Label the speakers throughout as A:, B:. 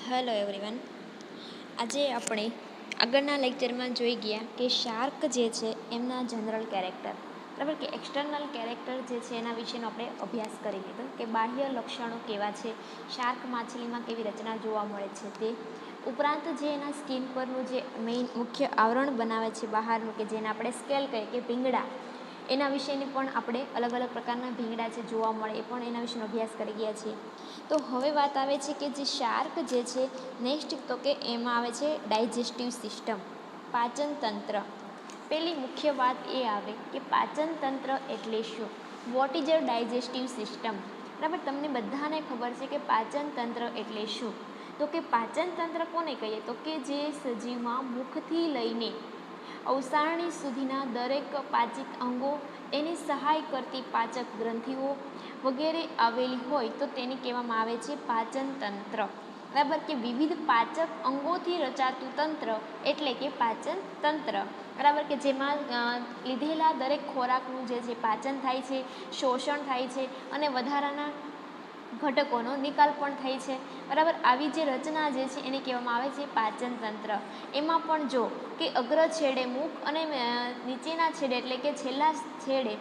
A: Hello everyone. આજે આપણે આગળના લેક્ચરમાં જોઈ ગયા કે શાર્ક જે છે એમના જનરલ કેરેક્ટર, બરાબર, કે એક્સટર્નલ કેરેક્ટર જે છે એના વિશેનો આપણે અભ્યાસ કરી લીધો કે બાહ્ય લક્ષણો કેવા છે, શાર્ક માછલીમાં કેવી રચના જોવા મળે છે તે ઉપરાંત જે એના સ્કિન પરનું જે મેઇન મુખ્ય આવરણ બનાવે છે બહારનું, કે જેને આપણે સ્કેલ કહીએ કે ભીંગડા, એના વિશેની પણ આપણે અલગ અલગ પ્રકારના ભીંગડા જે જોવા મળે એ પણ એના વિશેનો અભ્યાસ કરી ગયા છીએ. તો હવે વાત આવે છે કે જે શાર્ક જે છે નેક્સ્ટ, તો કે એમાં આવે છે ડાયજેસ્ટિવ સિસ્ટમ, પાચન તંત્ર. પહેલી મુખ્ય વાત એ આવે કે પાચન તંત્ર એટલે શું, what is a digestive system. બરાબર, તમને બધાને ખબર છે કે પાચન તંત્ર એટલે શું. તો કે પાચન તંત્ર કોને કહીએ, તો કે જે સજીવમાં મુખથી લઈને અવસારણી સુધીના દરેક પાચિત અંગો, એની સહાય કરતી પાચક ગ્રંથિઓ વગેરે આવેલી હોય તો તેને કહેવામાં આવે છે પાચન તંત્ર. બરાબર, કે વિવિધ પાચક અંગોથી રચાતું તંત્ર એટલે કે પાચન તંત્ર. બરાબર, કે જેમાં લીધેલા દરેક ખોરાકનું જે છે પાચન થાય છે, શોષણ થાય છે અને વધારાના ઘટકોનો નિકાલ પણ થાય છે. બરાબર, આવી જે રચના જે છે એને કહેવામાં આવે છે પાચન તંત્ર. એમાં પણ જો કે અગ્ર છેડે મુખ અને નીચેના છેડે એટલે કે છેલ્લા છેડે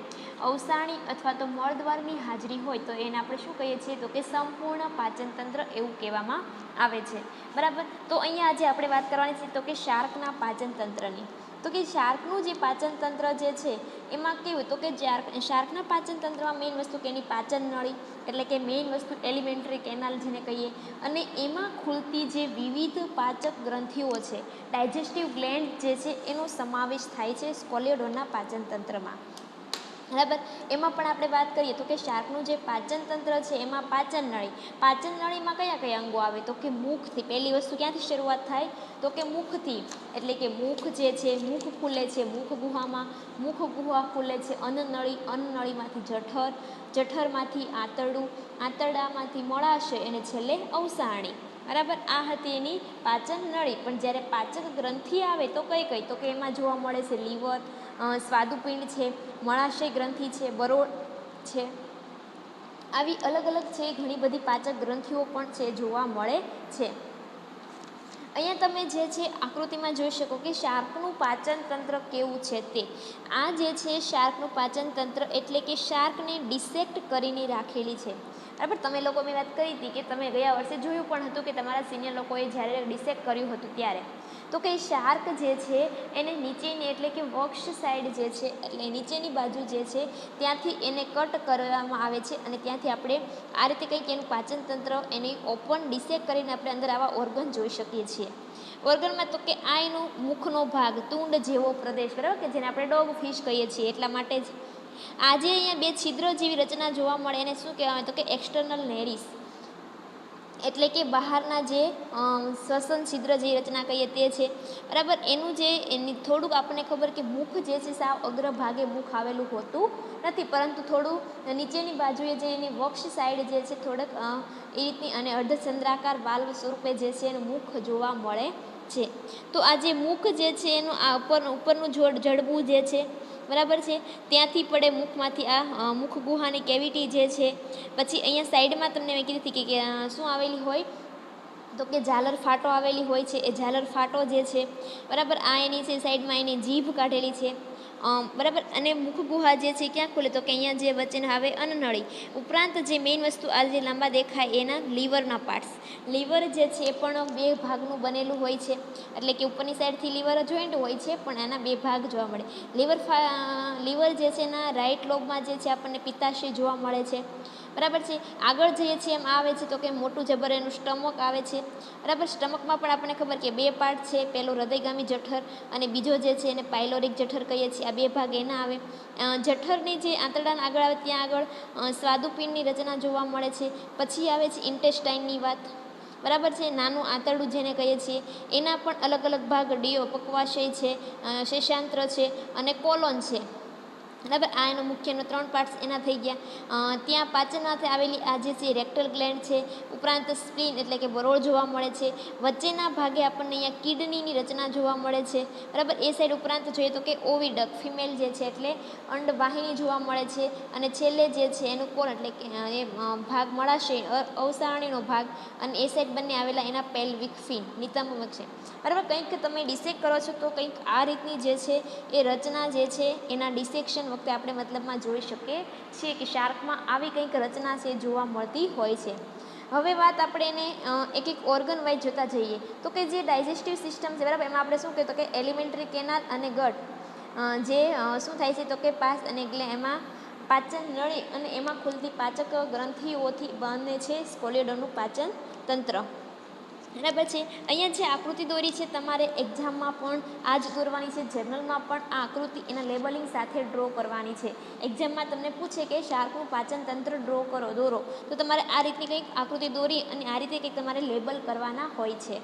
A: અવસારણી અથવા તો મળદ્વારની હાજરી હોય તો એને આપણે શું કહીએ છીએ, તો કે સંપૂર્ણ પાચન તંત્ર એવું કહેવામાં આવે છે. બરાબર, તો અહીંયા આજે આપણે વાત કરવાની છે તો કે શાર્કના પાચન તંત્રની. તો કે શાર્કનું જે પાચન તંત્ર જે છે એમાં કેવું, તો કે શાર્કના પાચન તંત્રમાં મેઇન વસ્તુ કે એની પાચન નળી એટલે કે મેઇન વસ્તુ એલિમેન્ટરી કેનાલ જેને કહીએ, અને એમાં ખુલતી જે વિવિધ પાચક ગ્રંથિઓ છે, ડાયજેસ્ટિવ ગ્લેન્ડ જે છે એનો સમાવેશ થાય છે સ્કોલેડોના પાચન તંત્રમાં. બરાબર, એમાં પણ આપણે વાત કરીએ તો કે શાર્કનું જે પાચન તંત્ર છે એમાં પાચન નળીમાં કયા કયા અંગો આવે, તો કે મુખથી. પહેલી વસ્તુ ક્યાંથી શરૂઆત થાય, તો કે મુખથી, એટલે કે મુખ જે છે, મુખ ખુલે છે, મુખ ગુહા ખુલે છે, અન્નનળીમાંથી જઠરમાંથી આંતરડું, આંતરડામાંથી મળાશય અને છેલ્લે અવસારણી. બરાબર, આ હતી એની પાચન નળી. પણ જ્યારે પાચક ગ્રંથિ આવે તો કઈ, તો કે એમાં જોવા મળે છે લીવર, સ્વાદુપિંડ છે, મળાશય ગ્રંથિ છે, બરોળ છે, આવી અલગ અલગ છે ઘણી બધી પાચક ગ્રંથિઓ પણ છે જોવા મળે છે. અહીંયા તમે જે છે આકૃતિમાં જોઈ શકો કે શાર્કનું પાચન તંત્ર કેવું છે તે. આ જે છે શાર્કનું પાચન તંત્ર એટલે કે શાર્કને ડિસેક્ટ કરીને રાખેલી છે. બરાબર, તમે લોકો મેં વાત કરી હતી કે તમે ગયા વર્ષે જોયું પણ હતું કે તમારા સિનિયર લોકોએ જ્યારે ડિસેક્ટ કર્યું હતું ત્યારે, તો કે શાર્ક જે છે એને નીચેની એટલે કે વક્ષ સાઈડ જે છે એટલે નીચેની બાજુ જે છે ત્યાંથી એને કટ કરવામાં આવે છે અને ત્યાંથી આપણે આ રીતે કંઈક એનું પાચન તંત્ર એની ઓપન ડિસેક્ટ કરીને આપણે અંદર આવા ઓર્ગન જોઈ શકીએ છીએ. ઓર્ગનમાં તો કે આ એનું મુખનો ભાગ, તુંડ જેવો પ્રદેશ, બરાબર, કે જેને આપણે ડોગ ફિશ કહીએ છીએ એટલા માટે જ. આજે અહીંયા બે છિદ્ર જેવી રચના જોવા મળે એને શું કહેવાય, તો કે એક્સટર્નલ નેરિસ, એટલે કે બહારના જે શ્વસન છિદ્ર જે રચના કહીએ તે છે. બરાબર, એનું જે એની થોડુંક આપણને ખબર કે મુખ જે છે સાવ અગ્રભાગે મુખ આવેલું હોતું નથી, પરંતુ થોડું નીચેની બાજુએ જે એની વક્ષ સાઈડ જે છે થોડક એ રીતની અને અર્ધચંદ્રાકાર વાલ્વ સ્વરૂપે જે છે એનું મુખ જોવા મળે છે. તો આ જે મુખ જે છે એનું આ ઉપરનું જડબું જે છે, બરાબર છે, ત્યાંથી પડે મુખમાંથી આ મુખ ગુહાની કેવિટી જે છે. પછી અહીંયા સાઈડમાં તમને મેં કીધી હતી કે શું આવેલી હોય, તો કે ઝાલર ફાટો આવેલી હોય છે. એ ઝાલર ફાટો જે છે, બરાબર, આ એની છે સાઈડમાં એની જીભ કાઢેલી છે. બરાબર, અને મુખ ગુહા જે છે ક્યાં ખુલે, તો કે અહીંયા જે વચ્ચેના આવે અન્નનળી. ઉપરાંત જે મેઇન વસ્તુ આ જે લાંબા દેખાય એના લીવરના પાર્ટ્સ. લીવર જે છે એ પણ બે ભાગનું બનેલું હોય છે, એટલે કે ઉપરની સાઈડથી લીવર જોઈન્ટ હોય છે પણ એના બે ભાગ જોવા મળે. લીવર જે છે એના રાઈટ લોબમાં જે છે આપણને પિત્તાશય જોવા મળે છે. બરાબર છે, આગળ જઈએ છીએ એમ આવે છે તો કે મોટું જબર એનું સ્ટમક આવે છે. બરાબર, સ્ટમકમાં પણ આપણને ખબર કે બે પાર્ટ છે, પહેલો હૃદયગામી જઠર અને બીજો જે છે એને પાયલોરિક જઠર કહીએ છીએ. આ બે ભાગ એના આવે. જઠરની જે આંતરડાના આગળ આવે ત્યાં આગળ સ્વાદુપિંડની રચના જોવા મળે છે. પછી આવે છે ઇન્ટેસ્ટાઇનની વાત. બરાબર છે, નાનું આંતરડું જેને કહીએ છીએ. એના પણ અલગ અલગ ભાગ, પક્વાશય છે, શેષાંત્ર છે અને કોલોન છે. બરાબર. આ એનો મુખ્યનો 3 પાર્ટ્સ એના થઈ ગયા. ત્યાં પાચનમાંથી આવેલી આ જે છે રેક્ટલ ગ્લેન્ડ છે, ઉપરાંત સ્પ્લીન એટલે કે બરોળ જોવા મળે છે. વચ્ચેના ભાગે આપણને અહીંયા કિડનીની રચના જોવા મળે છે. બરાબર. એ સાઈડ ઉપરાંત જોઈએ તો કે ઓવિડક ફિમેલ જે છે એટલે અંડવાહિની જોવા મળે છે. અને છેલ્લે જે છે એનું કોણ એટલે કે એ ભાગ મળાશય અવસારણીનો ભાગ, અને એ સાઈડ બંને આવેલા એના પેલ્વિક ફિન નિતંબક છે. બરાબર. કંઈક તમે ડિસેક કરો છો તો કંઈક આ રીતની જે છે એ રચના જે છે એના ડિસેક્શન વખતે આપણે મતલબમાં જોઈ શકીએ છીએ કે શાર્કમાં આવી કંઈક રચના છે જોવા મળતી હોય છે. હવે વાત આપણે એને એક એક ઓર્ગન વાઇઝ જોતા જઈએ તો કે જે ડાયજેસ્ટિવ સિસ્ટમ છે, બરાબર, એમાં આપણે શું કહીએ તો કે એલિમેન્ટરી કેનાલ અને ગટ જે શું થાય છે તો કે પાસ અને એમાં પાચન નળી અને એમાં ખુલતી પાચક ગ્રંથિઓથી બને છે સ્કોલિયોડરનું પાચન તંત્ર. બરાબર છે. અહીંયા જે આકૃતિ દોરી છે તમારે એક્ઝામમાં પણ આ જ દોરવાની છે, જર્નલમાં પણ આ આકૃતિ એના લેબલિંગ સાથે ડ્રો કરવાની છે. એક્ઝામમાં તમને પૂછે કે શાર્કનું પાચન તંત્ર ડ્રો કરો, દોરો, તો તમારે આ રીતની કંઈક આકૃતિ દોરી અને આ રીતે કંઈક તમારે લેબલ કરવાના હોય છે.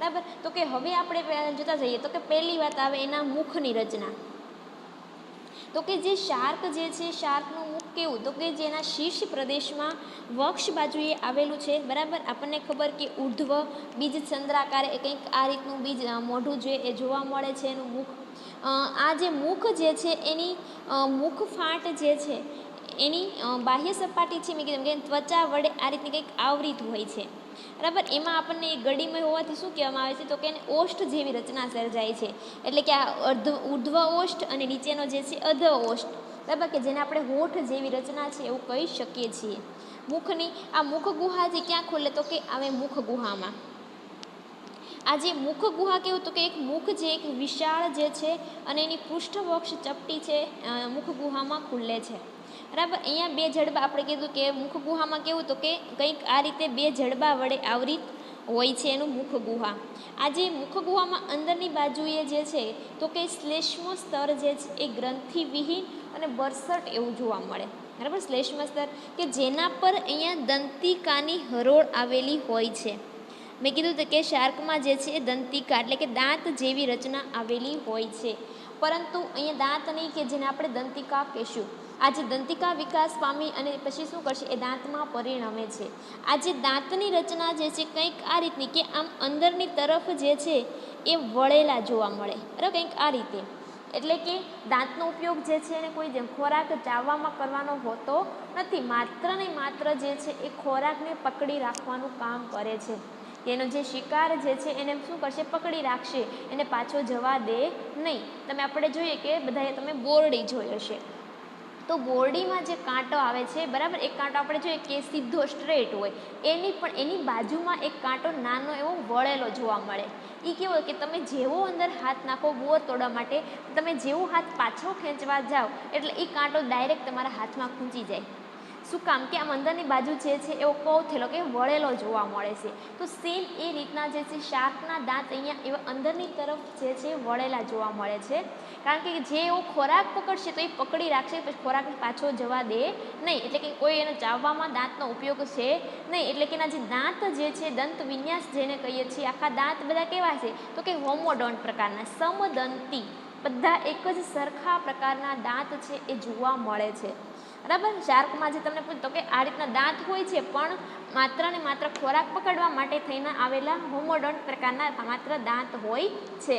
A: બરાબર. તો કે હવે આપણે જોતા જઈએ તો કે પહેલી વાત આવે એના મુખની રચના. તો કે જે શાર્ક જે છે, શાર્કનું મુખ કેવું તો કે જેના શીર્ષ પ્રદેશમાં વક્ષ બાજુએ આવેલું છે. બરાબર. આપણને ખબર કે ઉર્ધ્વ બીજ ચંદ્રાકાર એ કંઈક આ રીતનું બીજ મોઢું જે એ જોવા મળે છે એનું મુખ. આ જે મુખ જે છે એની મુખ ફાટ જે છે એની બાહ્ય સપાટી છે મેં કીધું કે ત્વચા વડે આ રીતની કંઈક આવૃત હોય છે. બરાબર. એમાં આપણને ગળીમય હોવાથી શું કહેવામાં આવે છે તો કે એને ઓષ્ઠ જેવી રચના સર્જાય છે. એટલે કે આ ઉર્ધ્વ ઓષ્ઠ અને નીચેનો જે છે અધ ઓષ્ઠ. બરાબર. કે જેને આપણે હોઠ જેવી રચના છે એવું કહી શકીએ છીએ. મુખની આ મુખ ગુહા જે ક્યાં ખુલે તો કે આવે મુખ ગુહામાં. આ જે મુખ ગુહા કેવું તો કે એક મુખ જે એક વિશાળ જે છે અને એની પૃષ્ઠવક્ષ ચપટી છે મુખ ગુહામાં ખુલે છે. બરાબર. અહીંયા બે જડબા આપણે કીધું કે મુખ ગુહામાં કેવું તો કે કંઈક આ રીતે બે જડબા વડે આવૃત હોય છે એનું મુખ ગુહા. આ જે મુખ ગુહામાં અંદરની બાજુએ જે છે તો કે શ્લેષ્મ સ્તર જે છે એ ગ્રંથિવિહીન અને બરસટ એવું જોવા મળે. બરાબર. શ્લેષ્મ સ્તર કે જેના પર અહીંયા દંતિકાની હરોળ આવેલી હોય છે. મેં કીધું કે શાર્કમાં જે છે દંતિકા એટલે કે દાંત જેવી રચના આવેલી હોય છે, પરંતુ અહીંયા દાંત નહીં કે જેને આપણે દંતિકા કહીશું. આ જે દંતિકા વિકાસ પામી અને પછી શું કરશે એ દાંતમાં પરિણમે છે. આ જે દાંતની રચના જે છે કંઈક આ રીતની કે આમ અંદરની તરફ જે છે એ વળેલા જોવા મળે. બરાબર. કંઈક આ રીતે. એટલે કે દાંતનો ઉપયોગ જે છે એને કોઈ ખોરાક ચાવવામાં કરવાનો હોતો નથી, માત્ર ને માત્ર જે છે એ ખોરાકને પકડી રાખવાનું કામ કરે છે. એનો જે શિકાર જે છે એને શું કરશે પકડી રાખશે, એને પાછો જવા દે નહીં. તમે આપણે જોઈએ કે બધાએ તમે બોરડી જોઈ હશે તો બોરડીમાં જે કાંટો આવે છે, બરાબર, એક કાંટો આપણે જોઈએ કે સીધો સ્ટ્રેટ હોય, એની બાજુમાં એક કાંટો નાનો એવો વળેલો જોવા મળે. એ કેવો કે તમે જેવો અંદર હાથ નાખો બોર તોડવા માટે, તમે જેવો હાથ પાછો ખેંચવા જાઓ એટલે એ કાંટો ડાયરેક્ટ તમારા હાથમાં ખૂંચી જાય. શું કામ કે આમ અંદરની બાજુ જે છે એવો કવ થયેલો કે વળેલો જોવા મળે છે. તો સેમ એ રીતના જે છે શાર્કના દાંત અહીંયા એવા અંદરની તરફ જે છે વળેલા જોવા મળે છે, કારણ કે જે એવો ખોરાક પકડશે તો એ પકડી રાખશે, પછી ખોરાકને પાછો જવા દે નહીં. એટલે કે કોઈ એને ચાવવામાં દાંતનો ઉપયોગ છે નહીં. એટલે કે એના જે દાંત જે છે દંત વિન્યાસ જેને કહીએ છીએ, આખા દાંત બધા કેવા છે તો કે હોમોડોન્ટ પ્રકારના સમદંતી, બધા એક જ સરખા પ્રકારના દાંત છે એ જોવા મળે છે. બરાબર. શાર્કમાં જે તમને પૂછતો કે આ રીતના દાંત હોય છે પણ માત્ર ને માત્ર ખોરાક પકડવા માટે થઈને આવેલા હોમોડોન્ટ પ્રકારના માત્ર દાંત હોય છે.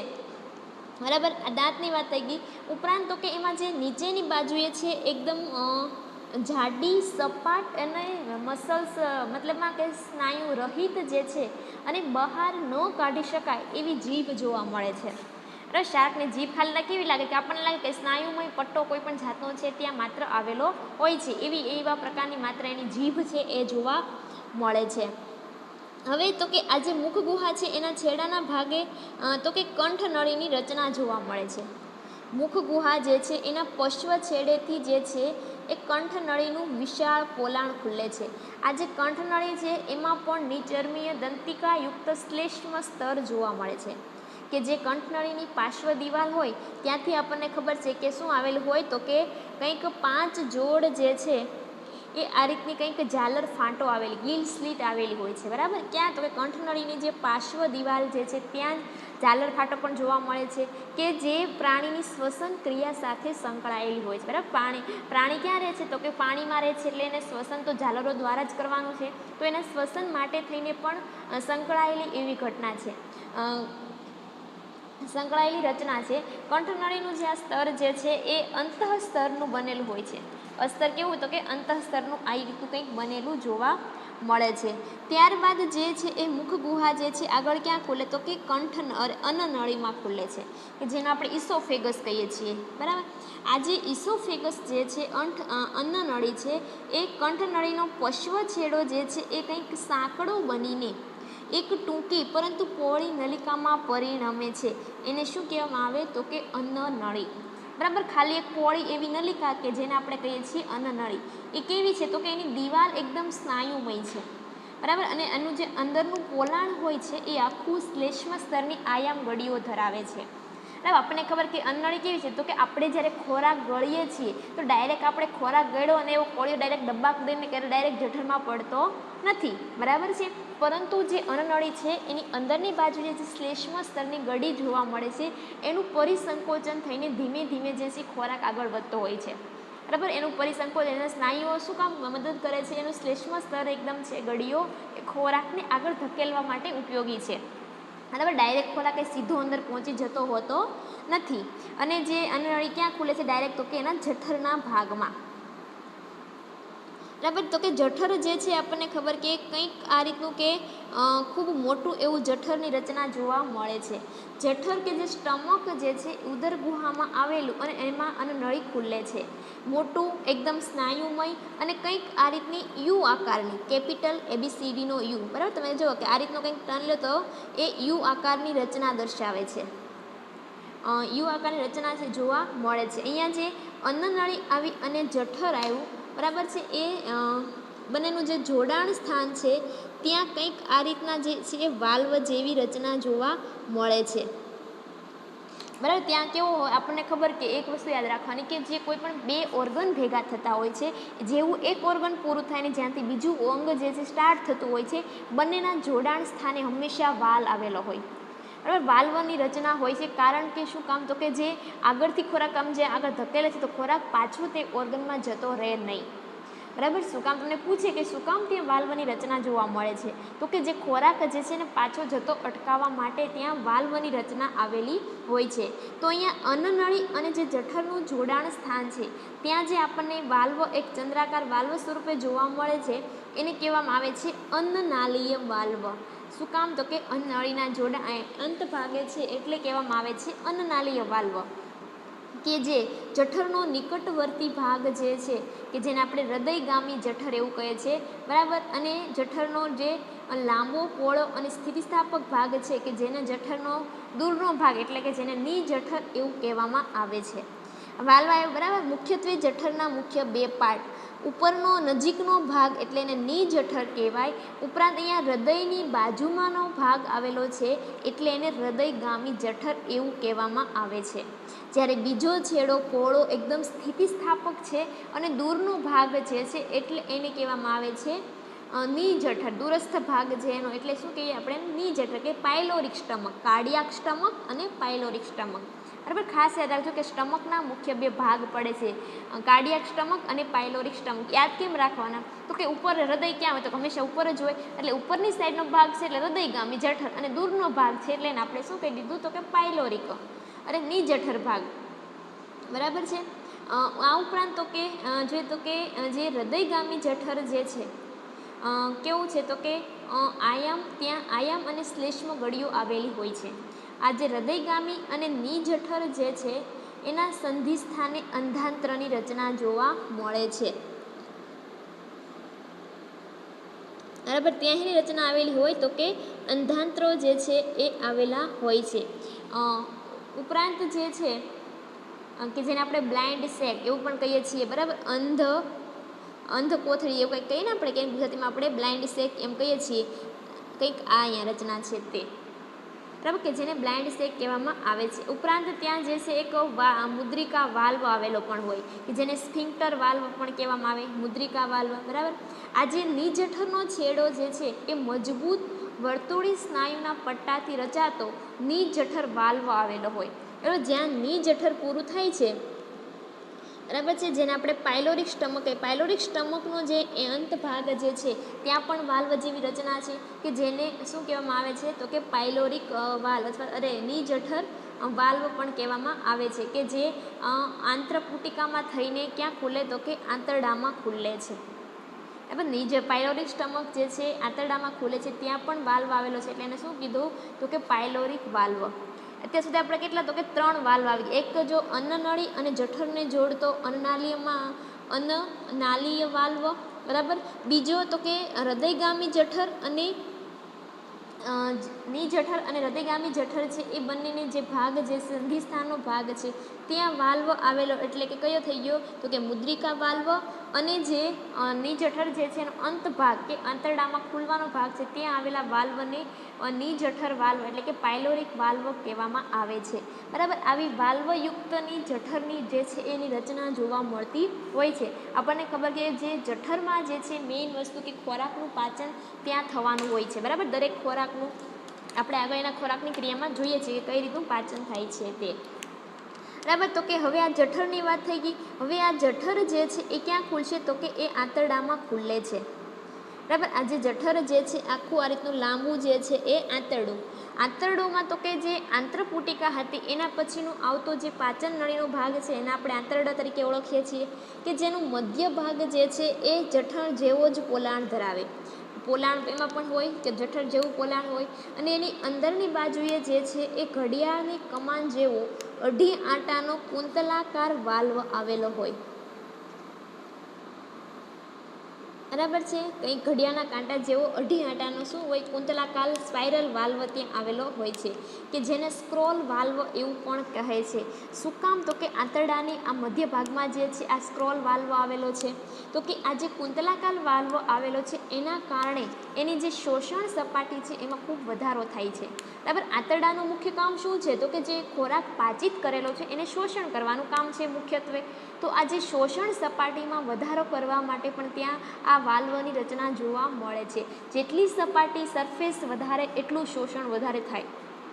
A: બરાબર. આ દાંતની વાત થઈ ગઈ. ઉપરાંત તો કે એમાં જે નીચેની બાજુએ છે એકદમ જાડી સપાટ અને મસલ્સ મતલબમાં કે સ્નાયુ રહિત જે છે અને બહાર ન કાઢી શકાય એવી જીભ જોવા મળે છે. શાર્કની જીભ ખાલી કેવી લાગે કે આપણને લાગે કે સ્નાયુમય પટ્ટો કોઈ પણ જાતનો છે ત્યાં માત્ર આવેલો હોય છે, એવા પ્રકારની માત્ર એની જીભ છે એ જોવા મળે છે. હવે તો કે આ જે મુખ ગુહા છે એના છેડાના ભાગે તો કે કંઠનળીની રચના જોવા મળે છે. મુખ ગુહા જે છે એના પશ્વ છેડેથી જે છે એ કંઠનળીનું વિશાળ પોલાણ ખુલે છે. આ જે કંઠનળી છે એમાં પણ નિચર્મીય દંતિકાયુક્ત શ્લેષ્મ સ્તર જોવા મળે છે, કે જે કંઠનળીની પાર્શ્વ દિવાલ હોય ત્યાંથી આપણને ખબર છે કે શું આવેલું હોય તો કે કંઈક 5 જોડ જે છે એ આ રીતની કંઈક ઝાલર ફાંટો આવેલી, ગિલ સ્લીટ આવેલી હોય છે, બરાબર. ક્યાં? તો કે કંઠનળીની જે પાર્શ્વ દિવાલ જે છે ત્યાં ઝાલર ફાંટો પણ જોવા મળે છે, કે જે પ્રાણીની શ્વસન ક્રિયા સાથે સંકળાયેલી હોય છે, બરાબર. પ્રાણી ક્યાં રહે છે? તો કે પાણીમાં રહે છે, એટલે એને શ્વસન તો ઝાલરો દ્વારા જ કરવાનું છે, તો એના શ્વસન માટે થઈને પણ સંકળાયેલી એવી ઘટના છે, સંકળાયેલી રચના છે. કંઠનળીનું જે આ સ્તર જે છે એ અંતઃસ્તરનું બનેલું હોય છે. અસ્તર કેવું? તો કે અંતઃસ્તરનું આ રીતનું કંઈક બનેલું જોવા મળે છે. ત્યારબાદ જે છે એ મુખ ગુહા જે છે આગળ ક્યાં ખુલે? તો કે અન્નનળીમાં ખુલે છે, કે જેને આપણે ઇસોફેગસ કહીએ છીએ, બરાબર. આ જે ઇસોફેગસ જે છે અન્નનળી છે એ કંઠનળીનો પશ્વ છેડો જે છે એ કંઈક સાંકડો બનીને એક ટૂંકી પરંતુ પહોળી નલિકામાં પરિણમે છે. એને શું કહેવામાં આવે? તો કે અન્નનળી, બરાબર. ખાલી એક પહોળી એવી નલિકા કે જેને આપણે કહીએ છીએ અન્નનળી. એ કેવી છે? તો કે એની દિવાલ એકદમ સ્નાયુમય છે, બરાબર. અને એનું જે અંદરનું પોલાણ હોય છે એ આખું શ્લેષ્મ સ્તરની આયામ ગળીઓ ધરાવે છે. બરાબર. આપણને ખબર કે અન્નનળી કેવી છે? તો કે આપણે જ્યારે ખોરાક ગળીએ છીએ તો ડાયરેક્ટ આપણે ખોરાક ગળ્યો અને એવો કોળિયો ડાયરેક્ટ ડબ્બા કૂદીને કે ડાયરેક્ટ જઠરમાં પડતો નથી, બરાબર છે. પરંતુ જે અન્નનળી છે એની અંદરની બાજુ જે શ્લેષ્મ સ્તરની ગળી જોવા મળે છે, એનું પરિસંકોચન થઈને ધીમે ધીમે જે છે ખોરાક આગળ વધતો હોય છે, બરાબર. એનું પરિસંકોચન, એના સ્નાયુઓ શું કામ મદદ કરે છે? એનું શ્લેષ્મ સ્તર એકદમ છે ગળીઓ એ ખોરાકને આગળ ધકેલવા માટે ઉપયોગી છે, બરાબર. ડાયરેક્ટ ખોરાક એ સીધો અંદર પહોંચી જતો હોતો નથી. અને જે અન્નનળી ક્યાં ખુલે છે? ડાયરેક્ટ તો કે એના જઠરના ભાગમાં, બરાબર. તો કે જઠર જે છે આપણને ખબર કે કંઈક આ રીતનું કે ખૂબ મોટું એવું જઠરની રચના જોવા મળે છે. જઠર કે જે સ્ટમક જે છે ઉદર ગુહામાં આવેલું અને એમાં અન્નનળી ખુલે છે, મોટું એકદમ સ્નાયુમય અને કંઈક આ રીતની યુ આકારની, કેપિટલ ABCDનો યુ, બરાબર. તમે જુઓ કે આ રીતનો કંઈક ટર્ન લો તો એ યુ આકારની રચના દર્શાવે છે, યુ આકારની રચના છે જોવા મળે છે. અહીંયા જે અન્નનળી આવી અને જઠર આવ્યું, બરાબર છે, એ બંનેનું જે જોડાણ સ્થાન છે ત્યાં કંઈક આ રીતના જે છે વાલ્વ જેવી રચના જોવા મળે છે, બરાબર. ત્યાં કેવો હોય આપણને ખબર કે એક વસ્તુ યાદ રાખવાની કે જે કોઈ પણ બે ઓર્ગન ભેગા થતા હોય છે, જેવું એક ઓર્ગન પૂરું થાય ને જ્યાંથી બીજું અંગ જે છે સ્ટાર્ટ થતું હોય છે, બંનેના જોડાણ સ્થાને હંમેશા વાલ આવેલો હોય, બરાબર. વાલ્વની રચના હોય છે, કારણ કે શું કામ? તો કે જે આગળથી ખોરાક આમ જે આગળ ધકેલે છે તો ખોરાક પાછો તે ઓર્ગનમાં જતો રહે નહીં, બરાબર. શું કામ? તમને પૂછે કે શું કામ ત્યાં વાલ્વની રચના જોવા મળે છે? તો કે જે ખોરાક જે છે ને પાછો જતો અટકાવવા માટે ત્યાં વાલ્વની રચના આવેલી હોય છે. તો અહીંયા અન્નનળી અને જે જઠરનું જોડાણ સ્થાન છે ત્યાં જે આપણને વાલ્વ એક ચંદ્રાકાર વાલ્વ સ્વરૂપે જોવા મળે છે એને કહેવામાં આવે છે અન્નનાલીય વાલ્વ. શું કામ? તો કે અન્નનળીના જોડાણ અંત ભાગે છે એટલે કહેવામાં આવે છે અન્નનાલીય વાલ્વ, કે જે જઠરનો નિકટવર્તી ભાગ જે છે કે જેને આપણે હૃદયગામી જઠર એવું કહે છે, બરાબર. અને જઠરનો જે લાંબો પહોળો અને સ્થિતિસ્થાપક ભાગ છે કે જેને જઠરનો દૂરનો ભાગ એટલે કે જેને ની જઠર એવું કહેવામાં આવે છે. વાલ્વ આવ્યો, બરાબર. મુખ્યત્વે જઠરના મુખ્ય બે પાર્ટ, ઉપરનો નજીકનો ભાગ એટલે એને ની જઠર કહેવાય, ઉપરાંત અહીંયા હૃદયની બાજુમાંનો ભાગ આવેલો છે એટલે એને હૃદયગામી જઠર એવું કહેવામાં આવે છે. જ્યારે બીજો છેડો પહોળો એકદમ સ્થિતિસ્થાપક છે અને દૂરનો ભાગ જે છે એટલે એને કહેવામાં આવે છે ની જઠર, દૂરસ્થ ભાગ છે એનો, એટલે શું કહીએ આપણે? ની જઠર કે પાયલોરિક સ્ટમક, કાર્ડિયાક સ્ટમક અને પાયલોરિક સ્ટમક, બરાબર. ખાસ યાદ રાખજો કે સ્ટમકના મુખ્ય બે ભાગ પડે છે, કાર્ડિયાક સ્ટમક અને પાયલોરિક સ્ટમક. યાદ કેમ રાખવાના? તો કે ઉપર હૃદય ક્યાં હોય? તો હંમેશા ઉપર જ હોય, એટલે ઉપરની સાઈડનો ભાગ છે એટલે હૃદયગામી જઠર અને દૂરનો ભાગ છે એટલે એને આપણે શું કહી દીધું? તો કે પાયલોરિક અને ની જઠર ભાગ, બરાબર છે. આ ઉપરાંત તો કે જોઈએ તો કે જે હૃદયગામી જઠર જે છે કેવું છે? તો કે ત્યાં આયામ અને શ્લેષ્મ ગળીઓ આવેલી હોય છે. આ જે હૃદયગામી અને ની જઠર જે છે એના સંધિ સ્થાને અંધાંત્રની રચના જોવા મળે છે, બરાબર. ત્યાં એની રચના આવેલી હોય તો કે અંધાંત્રો જે છે એ આવેલા હોય છે. ઉપરાંત જે છે કે જેને આપણે બ્લાઇન્ડ સેક એવું પણ કહીએ છીએ, બરાબર. અંધ કોથળી એવું કંઈક કહીએ ને આપણે, કે ગુજરાતીમાં આપણે બ્લાઇન્ડ સેક એમ કહીએ છીએ, કંઈક આ અહીંયા રચના છે તે, બરાબર, કે જેને બ્લાઇન્ડ સેક કહેવામાં આવે છે. ઉપરાંત ત્યાં જે છે એક મુદ્રિકા વાલ્વ આવેલો પણ હોય કે જેને સ્ફિંક્ટર વાલ્વ પણ કહેવામાં આવે, મુદ્રિકા વાલ્વ. બરાબર, આ જે ની જઠરનો છેડો જે છે એ મજબૂત વર્તુળી સ્નાયુના પટ્ટાથી રચાતો ની જઠર વાલ્વ આવેલો હોય. બરાબર, જ્યાં ની જઠર પૂરું થાય છે, બરાબર છે, જેને આપણે પાયલોરિક સ્ટમક કહીએ. પાયલોરિક સ્ટમકનો જે અંત ભાગ જે છે ત્યાં પણ વાલ્વ જેવી રચના છે કે જેને શું કહેવામાં આવે છે તો કે પાયલોરિક વાલ્વ અથવા ની જઠર વાલ્વ પણ કહેવામાં આવે છે, કે જે આંત્રપુટિકામાં થઈને ક્યાં ખુલે તો કે આંતરડામાં ખુલે છે. બરાબર, પાયલોરિક સ્ટમક જે છે આંતરડામાં ખુલે છે ત્યાં પણ વાલ્વ આવેલો છે, એટલે એને શું કીધું તો કે પાયલોરિક વાલ્વ. અત્યાર સુધી આપણે કેટલા તો કે 3 વાલ્વ આવી. એક જો અન્નનળી અને જઠરને જોડતો અન્નનાલીય વાલ્વ. બરાબર, બીજો તો કે હૃદયગામી જઠર અને ની જઠર અને હૃદયગામી જઠર છે એ બંનેને જે ભાગ જે સંધિસ્થાનનો ભાગ છે ત્યાં વાલ્વ આવેલો, એટલે કે કયો થઈ ગયો તો કે મુદ્રિકા વાલ્વ. અને જે ની જઠર જે છે એનો અંત ભાગ કે આંતરડામાં ખુલવાનો ભાગ છે ત્યાં આવેલા વાલ્વને ની જઠર વાલ્વ એટલે કે પાયલોરિક વાલ્વ કહેવામાં આવે છે. બરાબર, આવી વાલ્વયુક્તની જઠરની જે છે એની રચના જોવા મળતી હોય છે. આપણને ખબર કે જે જઠરમાં જે છે મેઇન વસ્તુ કે ખોરાકનું પાચન ત્યાં થવાનું હોય છે. બરાબર, દરેક ખોરાકનું આપણે આગળ એના ખોરાકની ક્રિયામાં જોઈએ છીએ કઈ રીતનું પાચન થાય છે તે. બરાબર, તો કે હવે આ જઠરની વાત થઈ ગઈ. હવે આ જઠર જે છે એ ક્યાં ખુલશે તો કે એ આંતરડામાં ખુલે છે. બરાબર, આ જે જઠર જે છે આખું આ રીતનું લાંબુ જે છે એ આંતરડુમાં તો કે જે આંત્રપુટિકા હતી એના પછીનું આવતો જે પાચન નળીનો ભાગ છે એને આપણે આંતરડા તરીકે ઓળખીએ છીએ, કે જેનું મધ્ય ભાગ જે છે એ જઠર જેવો જ પોલાણ ધરાવે. પોલાણ એમાં પણ હોય કે જઠર જેવું પોલાણ હોય, અને એની અંદરની બાજુએ જે છે એ ઘડિયાળની કમાન જેવો અઢી આંટાનો કુંતલાકાર વાલ્વ આવેલો હોય. બરાબર છે, કંઈક ઘડિયાળના કાંટા જેવો અઢી આંટાનો શું હોય કુંતલાકાર સ્પાઇરલ વાલ્વ ત્યાં આવેલો હોય છે, કે જેને સ્ક્રોલ વાલ્વ એવું પણ કહે છે. શું કામ તો કે આંતરડાની આ મધ્ય ભાગમાં જે છે આ સ્ક્રોલ વાલ્વ આવેલો છે, તો કે આ જે કુંતલાકાર વાલ્વ આવેલો છે એના કારણે એની જે શોષણ સપાટી છે એમાં ખૂબ વધારો થાય છે. બરાબર, આંતરડાનું મુખ્ય કામ શું છે તો કે જે ખોરાક પાચિત કરેલો છે એને શોષણ કરવાનું કામ છે મુખ્યત્વે. તો આ જે શોષણ સપાટીમાં વધારો કરવા માટે પણ ત્યાં આ વાલ્વની રચના જોવા મળે છે. જેટલી સપાટી સરફેસ વધારે એટલું શોષણ વધારે થાય.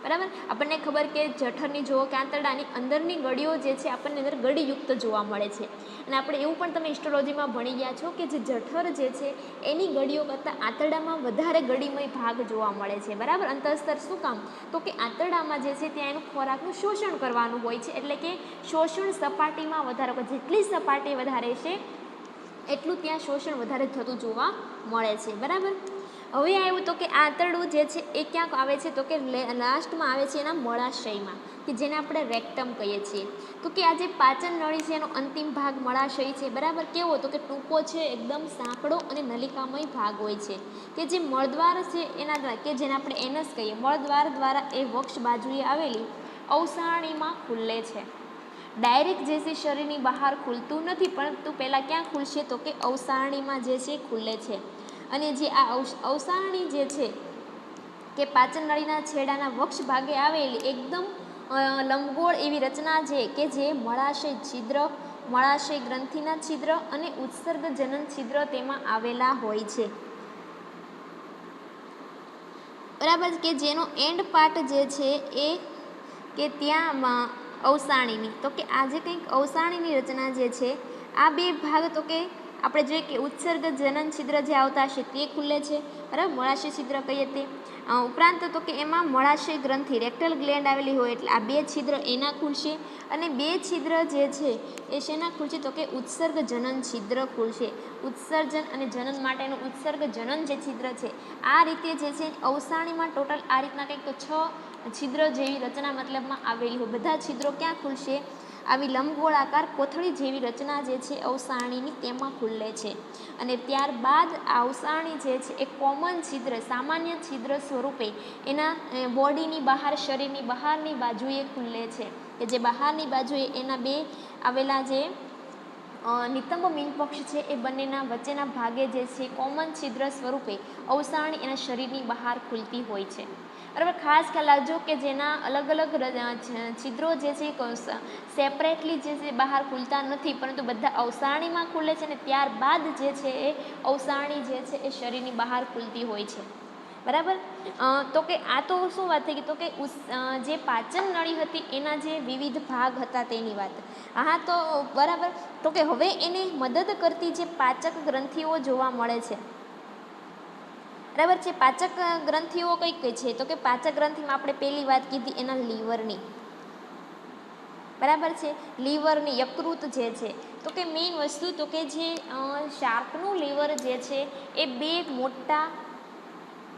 A: બરાબર, આપણને ખબર કે જઠરની જુઓ કે આંતરડાની અંદરની ગળીઓ જે છે આપણને અંદર ગળીયુક્ત જોવા મળે છે, અને આપણે એવું પણ તમે હિસ્ટોલોજીમાં ભણી ગયા છો કે જે જઠર જે છે એની ગળીઓ કરતાં આંતરડામાં વધારે ગળીમય ભાગ જોવા મળે છે. બરાબર, અંતઃસ્તર શું કામ તો કે આંતરડામાં જે છે ત્યાં એનું ખોરાકનું શોષણ કરવાનું હોય છે, એટલે કે શોષણ સપાટીમાં વધારો. જેટલી સપાટી વધારે છે એટલું ત્યાં શોષણ વધારે થતું જોવા મળે છે. બરાબર, હવે આવ્યું તો કે આંતરડું જે છે એ ક્યાંક આવે છે તો કે લાસ્ટમાં આવે છે એના મળાશયમાં, કે જેને આપણે રેક્ટમ કહીએ છીએ. તો કે આ જે પાચન નળી છે એનો અંતિમ ભાગ મળાશય છે. બરાબર, કેવો તો કે ટૂંકો છે, એકદમ સાંકડો અને નલિકામય ભાગ હોય છે, કે જે મળદ્વાર છે એના દ્વારા કે જેને આપણે એનસ કહીએ, મળદ્વાર દ્વારા એ વક્ષ બાજુએ આવેલી અવસારણીમાં ખુલે છે. ડાયરેક્ટ જે છે શરીરની બહાર ખુલતું નથી, પરંતુ પહેલાં ક્યાં ખુલશે તો કે અવસારણીમાં જે છે ખુલે છે. અને જે આ અવસારણી જે છે કે પાચન નળીના છેડાના વક્ષ ભાગે આવેલી એકદમ લંબગોળ એવી રચના છે, કે જે મળાશય છિદ્ર, મળાશય ગ્રંથિના છિદ્ર અને ઉત્સર્ગ જનન છિદ્ર તેમાં આવેલા હોય છે. બરાબર, કે જેનો એન્ડ પાર્ટ જે છે એ કે ત્યાં અવસારણીની તો કે આ જે કંઈક અવસારણીની રચના જે છે આ બે ભાગ તો કે આપણે જોઈએ કે ઉત્સર્ગ જનન છિદ્ર જે આવતા હશે તે ખુલે છે. બરાબર, મળાશય છિદ્ર કહીએ તે ઉપરાંત તો કે એમાં મળાશય ગ્રંથિ રેક્ટલ ગ્લેન્ડ આવેલી હોય એટલે આ બે છિદ્ર એના ખુલશે, અને બે છિદ્ર જે છે એ શેના ખુલશે તો કે ઉત્સર્ગ જનન છિદ્ર ખુલશે. ઉત્સર્જન અને જનન માટેનું ઉત્સર્ગ જનન જે છિદ્ર છે આ રીતે જે છે અવસારણીમાં ટોટલ આ રીતના કંઈક તો 6 છિદ્ર જેવી રચના મતલબમાં આવેલી હોય. બધા છિદ્રો ક્યાં ખુલશે? આવી લંબગોળાકાર કોથળી જેવી રચના જે છે અવસારણીની તેમાં ખુલે છે. અને ત્યારબાદ આ અવસારણી જે છે એ કોમન છિદ્ર, સામાન્ય છિદ્ર સ્વરૂપે એના બોડીની બહાર, શરીરની બહારની બાજુએ ખુલે છે, કે જે બહારની બાજુએ એના બે આવેલા જે નિતંબ મીનપક્ષ છે એ બંનેના વચ્ચેના ભાગે જે છે કોમન છિદ્ર સ્વરૂપે અવસાણી એના શરીરની બહાર ખુલતી હોય છે. બરાબર, ખાસ ખ્યાલ રાખજો કે જેના અલગ અલગ છિદ્રો જે છે સેપરેટલી જે છે બહાર ખુલતા નથી, પરંતુ બધા અવસાણીમાં ખુલે છે ને ત્યારબાદ જે છે એ અવસાણી જે છે એ શરીરની બહાર ખુલતી હોય છે. બરાબર, તો કે આ તો શું વાત થઈ ગઈ, તો કે જે પાચન નળી હતી એના જે વિવિધ ભાગ હતા તેની વાત. હા, તો બરાબર, તો કે હવે એને મદદ કરતી જે પાચક ગ્રંથિઓ જોવા મળે છે. બરાબર છે, પાચક ગ્રંથિઓ કઈ કઈ છે, તો કે પાચક ગ્રંથિમાં આપણે પહેલી વાત કીધી એના લીવરની. બરાબર છે, લીવરની યકૃત જે છે, તો કે મેઇન વસ્તુ તો કે જે શાર્કનું લીવર જે છે એ બે મોટા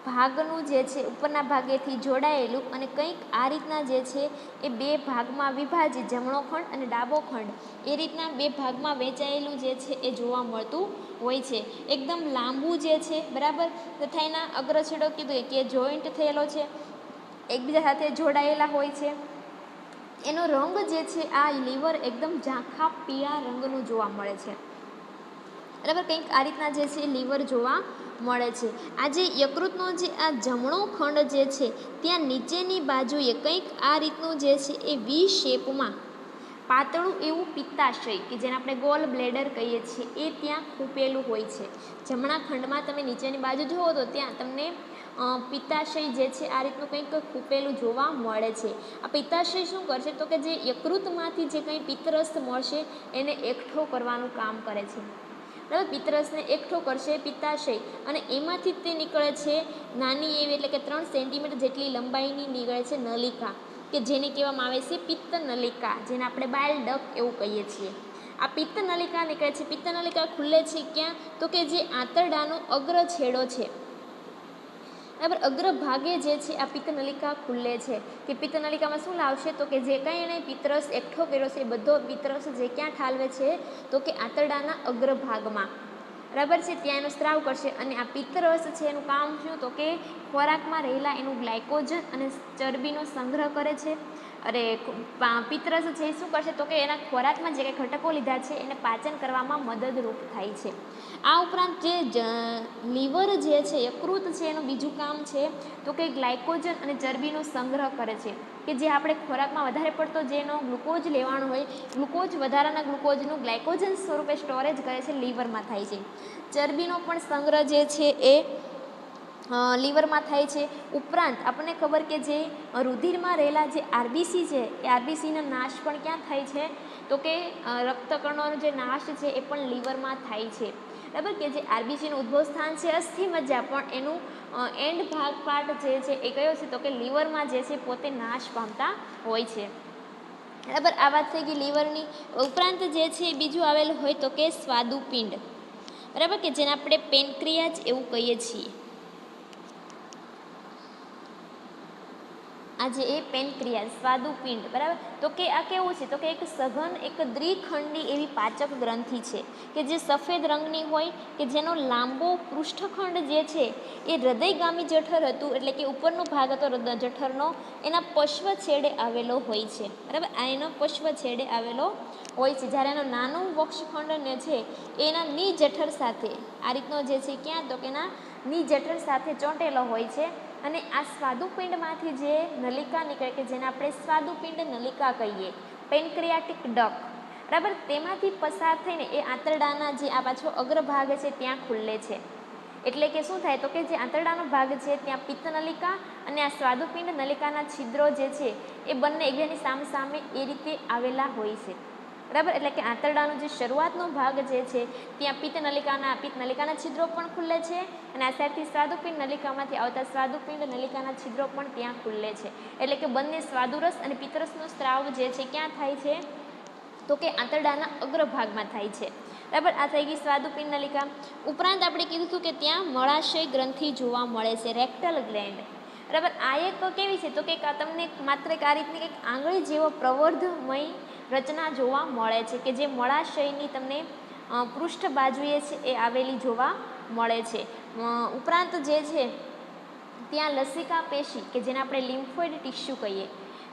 A: ભાગનું જે છે ઉપરના ભાગેથી જોડાયેલું અને કંઈક આ રીતના જે છે એ બે ભાગમાં વિભાજિત, જમણો ખંડ અને ડાબો ખંડ એ રીતના બે ભાગમાં વહેંચાયેલું જે છે એ જોવા મળતું હોય છે. એકદમ લાંબુ જે છે, બરાબર, તથા એના અગ્રછેડો કીધું કે જોઈન્ટ થયેલો છે, એકબીજા સાથે જોડાયેલા હોય છે. એનો રંગ જે છે આ લીવર એકદમ ઝાંખા પીળા રંગનું જોવા મળે છે. બરાબર, કંઈક આ રીતના જે છે લીવર જોવા મળે છે. આ જે યકૃતનો જે આ જમણો ખંડ જે છે ત્યાં નીચેની બાજુએ કંઈક આ રીતનું જે છે એ વી શેપમાં પાતળું એવું પિત્તાશય કે જેને આપણે ગોલ બ્લેડર કહીએ છીએ એ ત્યાં ખૂંપેલું હોય છે. જમણા ખંડમાં તમે નીચેની બાજુ જુઓ તો ત્યાં તમને પિત્તાશય જે છે આ રીતનું કંઈક ખૂંપેલું જોવા મળે છે. આ પિત્તાશય શું કરશે, તો કે જે યકૃતમાંથી જે કંઈ પિત્તરસ મળશે એને એકઠો કરવાનું કામ કરે છે. બરાબર, પિત્તરસને એકઠો કરશે પિત્તાશય, અને એમાંથી તે નીકળે છે નાની એવી, એટલે કે 3 સેન્ટીમીટર જેટલી લંબાઈની નીકળે છે નલિકા, કે જેને કહેવામાં આવે છે પિત્ત નલિકા, જેને આપણે બાઇલ ડક્ટ એવું કહીએ છીએ. આ પિત્ત નલિકા નીકળે છે. પિત્ત નલિકા ખુલે છે ક્યાં, તો કે જે આંતરડાનો અગ્ર છેડો છે. બરાબર, અગ્રભાગે જે છે આ પિત્ત નલિકા ખુલે છે. કે પિત્ત નલિકામાં શું લાવશે, તો કે જે કંઈ એણે પિત્તરસ એકઠો કર્યો છે એ બધો પિત્તરસ જે ક્યાં ઠાલવે છે, તો કે આંતરડાના અગ્રભાગમાં. બરાબર છે, ત્યાં એનો સ્ત્રાવ કરશે. અને આ પિત્તરસ છે એનું કામ શું, તો કે ખોરાકમાં રહેલા એનું ગ્લાયકોજન અને ચરબીનો સંગ્રહ કરે છે. અરે પિત્તરસ છે એ શું કરશે, તો કે એના ખોરાકમાં જે કંઈ ઘટકો લીધા છે એને પાચન કરવામાં મદદરૂપ થાય છે. આ ઉપરાંત જે લીવર જે છે યકૃત છે એનું બીજું કામ છે તો કે ગ્લાયકોજન અને ચરબીનો સંગ્રહ કરે છે. કે જે આપણે ખોરાકમાં વધારે પડતો જેનો ગ્લુકોઝ લેવાનો હોય, ગ્લુકોઝ વધારાના ગ્લુકોઝનું ગ્લાયકોજન સ્વરૂપે સ્ટોરેજ કરે છે લીવરમાં થાય છે. ચરબીનો પણ સંગ્રહ જે છે એ લીવરમાં થાય છે. ઉપરાંત આપણને ખબર કે જે રુધિરમાં રહેલા જે આરબીસી છે એ આરબીસીનો નાશ પણ ક્યાં થાય છે, તો કે રક્તકણોનો જે નાશ છે એ પણ લીવરમાં થાય છે. બરાબર, કે જે આરબીસીનું ઉદ્ભવ સ્થાન છે અસ્થિ મજ્જા, પણ એનું એન્ડ ભાગ પાર્ટ જે છે એ કયો છે, તો કે લીવરમાં જે છે પોતે નાશ પામતા હોય છે. બરાબર, આ વાત થઈ ગઈ લીવરની. ઉપરાંત જે છે બીજું આવેલું હોય તો કે સ્વાદુપિંડ. બરાબર, કે જેને આપણે પેનક્રિયાજ એવું કહીએ છીએ. આજે એ પેનક્રિયાસ સ્વાદુપિંડ. બરાબર, તો કે આ કેવું છે, તો કે એક સઘન એક દ્વિખંડી એવી પાચક ગ્રંથિ છે કે જે સફેદ રંગની હોય, કે જેનો લાંબો પૃષ્ઠખંડ જે છે એ હૃદયગામી જઠર હતું, એટલે કે ઉપરનો ભાગ હતો જઠરનો, એના પશ્વ છેડે આવેલો હોય છે. બરાબર, આ એનો પશ્વ છેડે આવેલો હોય છે. જ્યારે એનો નાનો વક્ષખંડ છે એના ની જઠર સાથે આ રીતનો જે છે ક્યાં, તો કે એના ની જઠર સાથે ચોંટેલો હોય છે. અને આ સ્વાદુપિંડમાંથી જે નલિકા નીકળે કે જેને આપણે સ્વાદુપિંડ નલિકા કહીએ, પેનક્રિયાટિક ડક્ટ. બરાબર, તેમાંથી પસાર થઈને એ આંતરડાના જે આ પાછો અગ્રભાગ છે ત્યાં ખુલે છે. એટલે કે શું થાય, તો કે જે આંતરડાનો ભાગ છે ત્યાં પિત્ત નલિકા અને આ સ્વાદુપિંડ નલિકાના છિદ્રો જે છે એ બંને એકબીજાની સામે સામે એ રીતે આવેલા હોય છે. બરાબર, એટલે કે આંતરડાનો જે શરૂઆતનો ભાગ જે છે ત્યાં પિત્ત નલિકાના છિદ્રો પણ ખુલે છે, અને આ સાઈડથી સ્વાદુપિંડ નલિકામાંથી આવતા સ્વાદુપિંડ નલિકાના છિદ્રો પણ ત્યાં ખુલે છે. એટલે કે બંને સ્વાદુરસ અને પિત્તરસનો સ્ત્રાવ જે છે ક્યાં થાય છે, તો કે આંતરડાના અગ્રભાગમાં થાય છે. બરાબર, આ થઈ ગઈ સ્વાદુપિંડ નલિકા. ઉપરાંત આપણે કીધું હતું કે ત્યાં મળાશય ગ્રંથિ જોવા મળે છે, રેક્ટલ ગ્લેન્ડ. બરાબર, આ એક કેવી છે, તો કે તમને માત્ર એક આ રીતની એક આંગળી જેવો પ્રવર્ધમય રચના જોવા મળે છે કે જે મળાશયની તમને પૃષ્ઠ બાજુએ છે એ આવેલી જોવા મળે છે. ઉપરાંત જે છે ત્યાં લસિકા પેશી કે જેને આપણે લિમ્ફોઇડ ટિશ્યુ કહીએ,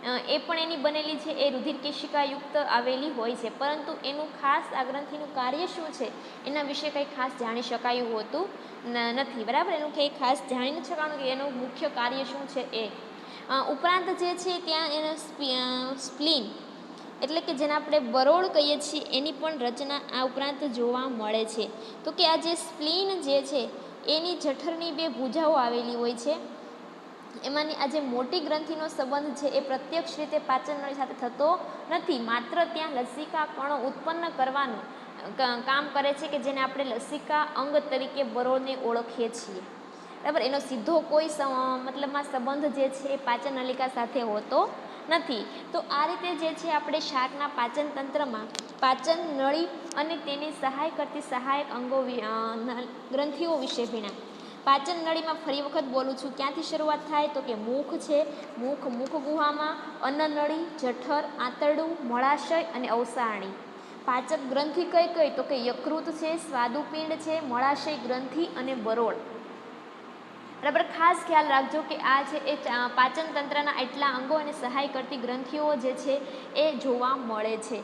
A: એ પણ એની બનેલી છે એ રુધિર કેશિકાયુક્ત આવેલી હોય છે, પરંતુ એનું ખાસ આ ગ્રંથિનું કાર્ય શું છે એના વિશે કંઈ ખાસ જાણી શકાયું હોતું નથી, બરાબર. એનું કંઈ ખાસ જાણી નથી શકાયું કે એનું મુખ્ય કાર્ય શું છે એ. ઉપરાંત જે છે ત્યાં એનો સ્પ્લીન એટલે કે જેને આપણે બરોળ કહીએ છીએ એની પણ રચના આ ઉપરાંત જોવા મળે છે. તો કે આ જે સ્પ્લીન જે છે એની જઠરની 2 ભુજાઓ આવેલી હોય છે. એમાંની આ જે મોટી ગ્રંથિનો સંબંધ છે એ પ્રત્યક્ષ રીતે પાચન નળી સાથે થતો નથી, માત્ર ત્યાં લસિકા કણો ઉત્પન્ન કરવાનું કામ કરે છે કે જેને આપણે લસિકા અંગ તરીકે બરોળને ઓળખીએ છીએ, બરાબર. એનો સીધો કોઈ મતલબમાં સંબંધ જે છે એ પાચન નલિકા સાથે હોતો નથી. તો આ રીતે જે છે આપણે શાકના પાચન તંત્રમાં પાચન નળી અને તેની સહાય કરતી સહાયક અંગો ગ્રંથિઓ વિશે ભણ્યા. પાચન નળીમાં ફરી વખત બોલું છું, ક્યાંથી શરૂઆત થાય તો કે મુખ છે, મુખ ગુહામાં અન્નનળી, જઠર, આંતરડું, મળાશય અને અવસારણી. પાચક ગ્રંથિ કઈ કઈ તો કે યકૃત છે, સ્વાદુપિંડ છે, મળાશય ગ્રંથિ અને બરોળ, બરાબર. ખાસ ખ્યાલ રાખજો કે આ છે એ પાચન તંત્રના એટલા અંગો અને સહાય કરતી ગ્રંથિઓ જે છે એ જોવા મળે છે,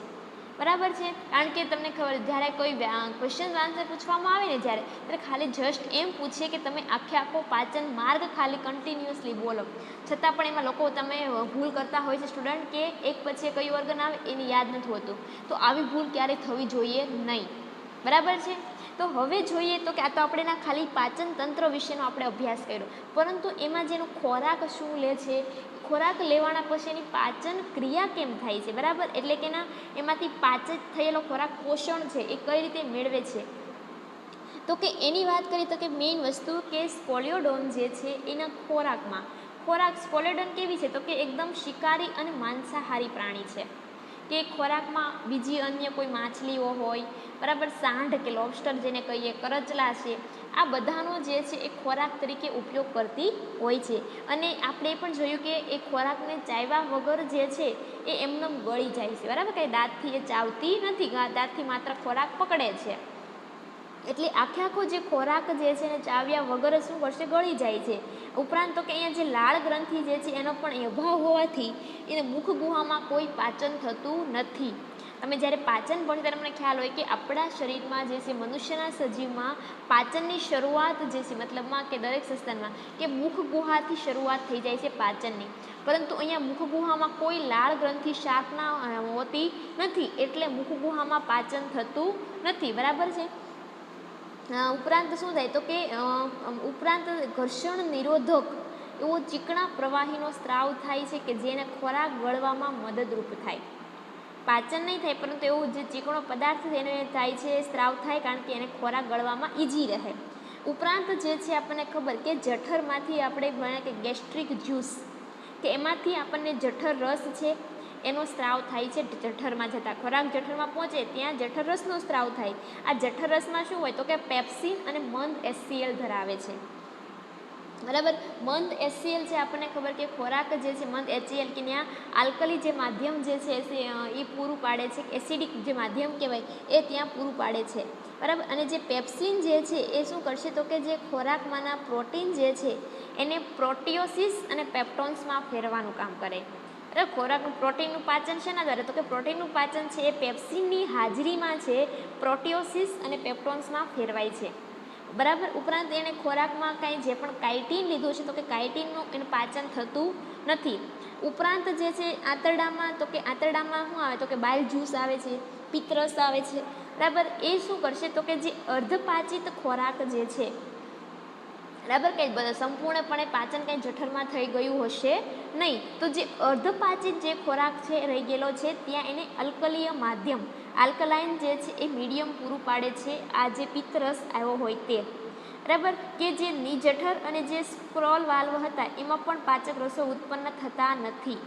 A: બરાબર છે. કારણ કે તમને ખબર જ્યારે કોઈ ક્વેશ્ચન આન્સર પૂછવામાં આવે ને ત્યારે ખાલી જસ્ટ એમ પૂછે કે તમે આખો પાચન માર્ગ ખાલી કન્ટિન્યુઅસલી બોલો, છતાં પણ એમાં લોકો તમે ભૂલ કરતા હોય છે સ્ટુડન્ટ કે એક પછી કયું ઓર્ગન આવે એને યાદ નથી હોતું. તો આવી ભૂલ ક્યારેય થવી જોઈએ નહીં, બરાબર છે. તો હવે જોઈએ તો કે આ તો આપણે ખાલી પાચન તંત્ર વિશેનો આપણે અભ્યાસ કર્યો, પરંતુ એમાં જેનો ખોરાક શું લે છે, ખોરાક લેવાના પછી એની પાચન ક્રિયા કેમ થાય છે, બરાબર. એટલે કે એમાંથી પાચન થયેલો ખોરાક પોષણ છે એ કઈ રીતે મેળવે છે, તો કે એની વાત કરીએ તો કે મેઇન વસ્તુ કે સ્પોલિયોડોન જે છે એના ખોરાક સ્પોલિયોડોન કેવી છે તો કે એકદમ શિકારી અને માંસાહારી પ્રાણી છે કે ખોરાકમાં બીજી અન્ય કોઈ માછલીઓ હોય, બરાબર, સાંઢ કે લોબસ્ટર જેને કહીએ, કરચલા છે, આ બધાનો જે છે એ ખોરાક તરીકે ઉપયોગ કરતી હોય છે. અને આપણે એ પણ જોયું કે એ ખોરાકને ચાવ્યા વગર જે છે એ એમને ગળી જાય છે, બરાબર. કંઈ દાંતથી એ ચાવતી નથી, દાંતથી માત્ર ખોરાક પકડે છે. એટલે આખો જે ખોરાક જે છે એને ચાવ્યા વગર શું કરશે, ગળી જાય છે. ઉપરાંત તો કે અહીંયા જે લાળ ગ્રંથિ જે છે એનો પણ અભાવ હોવાથી એને મુખ ગુહામાં કોઈ પાચન થતું નથી. તમે જ્યારે પાચન ભણો ત્યારે તમને ખ્યાલ હોય કે આપણા શરીરમાં જે છે મનુષ્યના સજીવમાં પાચનની શરૂઆત જે છે મતલબમાં કે દરેક સસ્તનમાં કે મુખ ગુહાથી શરૂઆત થઈ જાય છે પાચનની, પરંતુ અહીંયા મુખ ગુહામાં કોઈ લાળ ગ્રંથિ શાકના હોતી નથી, એટલે મુખ ગુહામાં પાચન થતું નથી, બરાબર છે. ઉપરાંત શું થાય તો કે ઉપરાંત ઘર્ષણ નિરોધક એવો ચીકણા પ્રવાહીનો સ્ત્રાવ થાય છે કે જેને ખોરાક ગળવામાં મદદરૂપ થાય. પાચન નહીં થાય પરંતુ એવો જે ચીકણો પદાર્થ એને થાય છે સ્ત્રાવ થાય, કારણ કે એને ખોરાક ગળવામાં ઇઝી રહે. ઉપરાંત જે છે આપણને ખબર કે જઠરમાંથી આપણે ગણાય કે ગેસ્ટ્રિક જ્યુસ કે એમાંથી આપણને જઠર રસ છે એનો સ્ત્રાવ થાય છે. જઠરમાં જતાં ખોરાક જઠરમાં પહોંચે ત્યાં જઠર રસનો સ્ત્રાવ થાય. આ જઠર રસમાં શું હોય તો કે પેપ્સિન અને મંદ HCl ધરાવે છે, બરાબર. મંદ HCl છે આપણને ખબર કે ખોરાક જે છે મંદ HCl કે ત્યાં આલ્કલી જે માધ્યમ જે છે એ પૂરું પાડે છે, એસિડિક જે માધ્યમ કહેવાય એ ત્યાં પૂરું પાડે છે, બરાબર. અને જે પેપ્સિન જે છે એ શું કરશે તો કે જે ખોરાકમાંના પ્રોટીન જે છે એને પ્રોટીયોસિસ અને પેપ્ટોન્સમાં ફેરવાનું કામ કરે. ખોરાકનું પ્રોટીનનું પાચન શેના દ્વારા તો કે પ્રોટીનનું પાચન છે એ પેપ્સિનની હાજરીમાં છે પ્રોટીયોસિસ અને પેપ્ટોન્સમાં ફેરવાય છે, બરાબર. ઉપરાંત એણે ખોરાકમાં કાંઈ જે પણ કાઇટીન લીધું છે તો કે કાઇટીનનું એનું પાચન થતું નથી. ઉપરાંત જે છે આંતરડામાં તો કે આંતરડામાં શું આવે તો કે બાઇલ જ્યુસ આવે છે, પિત્તરસ આવે છે, બરાબર. એ શું કરશે તો કે જે અર્ધપાચિત ખોરાક જે છે, બરાબર, કંઈ સંપૂર્ણપણે પાચન કંઈ જઠરમાં થઈ ગયું હશે નહીં, તો જે અર્ધપાચિત જે ખોરાક છે રહી ગયેલો છે ત્યાં એને અલ્કલીય માધ્યમ આલ્કલાઇન જે છે એ મીડિયમ પૂરું પાડે છે, આ જે પિત્તરસ આવ્યો હોય તે, બરાબર. કે જે નિજઠર અને જે સ્ક્રોલ વાલ્વ હતા એમાં પણ પાચક રસો ઉત્પન્ન થતા નથી,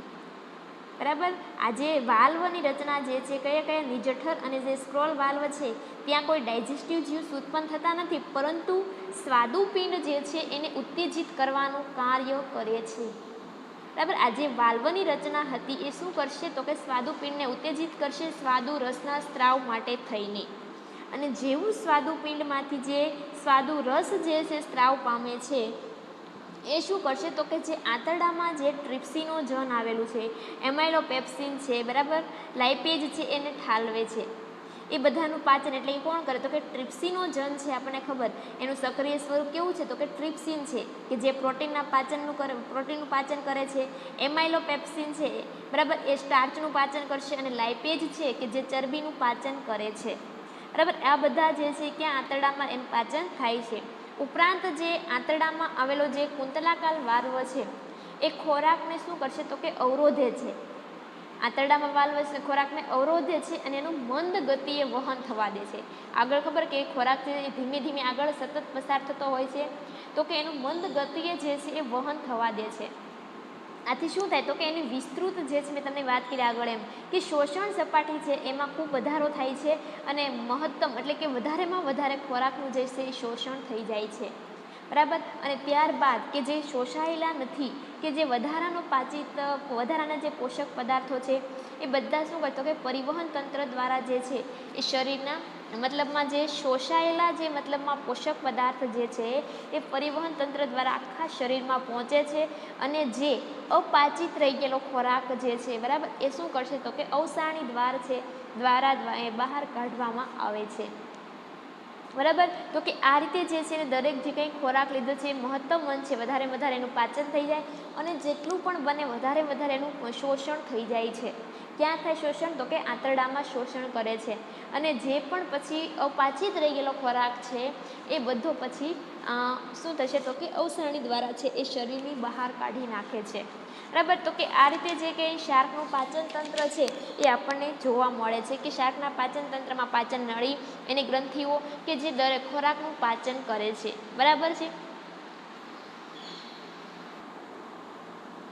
A: બરાબર. આ જે વાલ્વની રચના જે છે કયા નિજઠર અને જે સ્ક્રોલ વાલ્વ છે ત્યાં કોઈ ડાયજેસ્ટિવ જ્યુસ ઉત્પન્ન થતા નથી, પરંતુ સ્વાદુપિંડ જે છે એને ઉત્તેજિત કરવાનું કાર્ય કરે છે, બરાબર. આ જે વાલ્વની રચના હતી એ શું કરશે તો કે સ્વાદુપિંડને ઉત્તેજિત કરશે સ્વાદુ રસના સ્ત્રાવ માટે થઈને, અને જેવું સ્વાદુપિંડમાંથી જે સ્વાદુ રસ જે છે સ્ત્રાવ પામે છે એ શું કરશે તો કે જે આંતરડામાં જે ટ્રિપ્સિનોજન આવેલું છે, એમાઇલોપેપ્સિન છે, બરાબર, લાઇપેજ છે, એને ઠાલવે છે. એ બધાનું પાચન એટલે એ કોણ કરે તો કે ટ્રિપ્સિનોજન છે, આપણને ખબર એનું સક્રિય સ્વરૂપ કેવું છે તો કે ટ્રિપ્સિન છે કે જે પ્રોટીનનું પાચન કરે છે. એમાઇલોપેપ્સિન છે, બરાબર, એ સ્ટાર્ચનું પાચન કરશે અને લાઇપેજ છે કે જે ચરબીનું પાચન કરે છે, બરાબર. આ બધા જે છે ક્યાં આંતરડામાં એનું પાચન થાય છે. ઉપરાંત જે આંતરડામાં આવેલો જે કુંતલાકાલ વાલ્વ છે એ ખોરાકને શું કરશે તો કે અવરોધે છે. આંતરડામાં વાલ્વ છે ખોરાકને અવરોધે છે અને એનું મંદ ગતિએ વહન થવા દે છે. આગળ ખબર કે ખોરાક છે એ ધીમે ધીમે આગળ સતત પસાર થતો હોય છે તો કે એનું મંદ ગતિએ જે છે એ વહન થવા દે છે. આથી શું થાય તો કે એની વિસ્તૃત જે છે મેં તમને વાત કરી આગળ એમ કે શોષણ સપાટી છે એમાં ખૂબ વધારો થાય છે અને મહત્તમ એટલે કે વધારેમાં વધારે ખોરાકનું જે છે એ શોષણ થઈ જાય છે, બરાબર. અને ત્યારબાદ કે જે શોષાયેલા નથી કે જે વધારાના જે પોષક પદાર્થો છે એ બધા શું કરતો કે પરિવહન તંત્ર દ્વારા જે છે એ શરીરના મતલબમાં જે શોષાયેલા જે મતલબમાં પોષક પદાર્થ જે છે એ પરિવહન તંત્ર દ્વારા આખા શરીરમાં પહોંચે છે અને જે અપાચિત રહી ગયેલો ખોરાક જે છે, બરાબર, એ શું કરશે તો કે અવસાણી દ્વાર છે દ્વારા એ બહાર કાઢવામાં આવે છે, બરાબર. તો કે આ રીતે જે છે દરેક જે કંઈ ખોરાક લીધો છે એ મહત્તમ વન છે, વધારે એનું પાચન થઈ જાય અને જેટલું પણ બને વધારે એનું શોષણ થઈ જાય છે. ક્યાં થાય શોષણ તો કે આંતરડામાં શોષણ કરે છે અને જે પણ પછી અપાચિત રહી ગયેલો ખોરાક છે એ બધો પછી શું થશે તો કે અવસાણી દ્વારા છે એ શરીરની બહાર કાઢી નાખે છે, બરાબર. તો કે આ રીતે જે કંઈ શાર્કનું પાચન તંત્ર છે એ આપણને જોવા મળે છે કે શાર્કના પાચન તંત્રમાં પાચન નળી, એની ગ્રંથિઓ કે જે દરેક ખોરાકનું પાચન કરે છે, બરાબર છે.